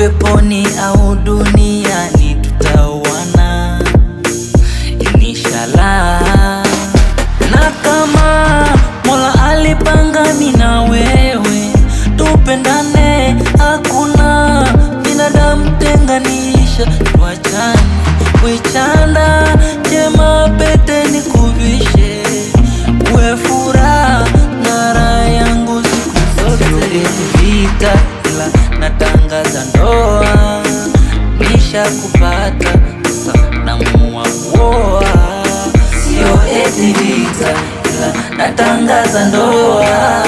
peponi au duniani tutaoana inshallah. Na kama Mola alipanga mimi na wewe tupendane, hakuna binadamu tenganisha, tuachane. We chanda chema pete nikuvishe, uwe furaha na raha yangu siku zote. Vita ila natangaza ndoa, nishakupata sasa naamua kuoa. Sio eti vita ila natangaza ndoa,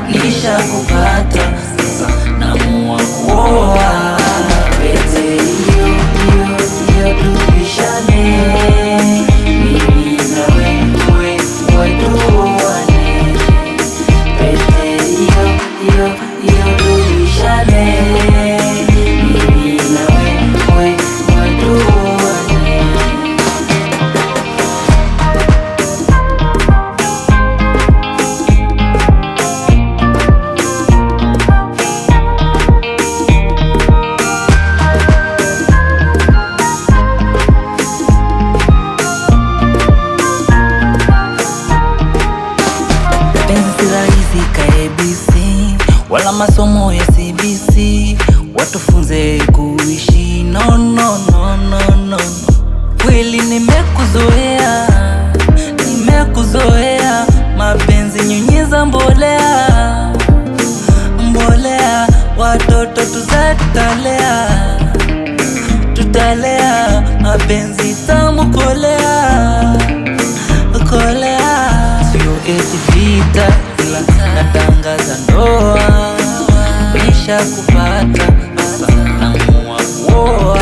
nishakupata sasa naamua kuoa. Pete hiyo hiyo tupishane, mimi na wewe tuoane. Pete hiyo hiyo tupishane, mimi na wewe tuoane. Penzi rahisi ka ABC wala masomo ya CBC, watufunze kuishi no no no no no. Kweli nimekuzoea mapenzi nyunyiza mbolea, watoto tutalea mapenzi tamu kolea. Sio eti vita ila natangaza ndoa, nishakupata sasa naamua kuoa.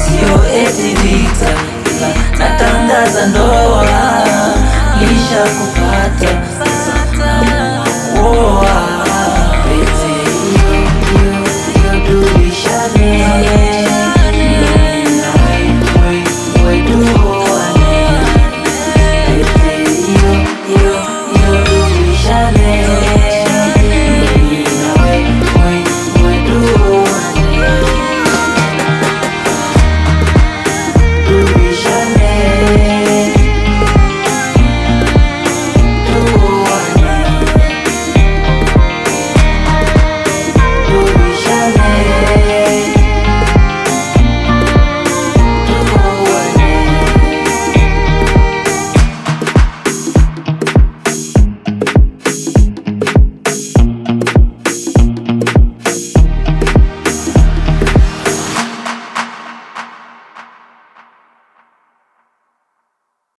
Sio eti vita ila natangaza ndoa, nishakupata.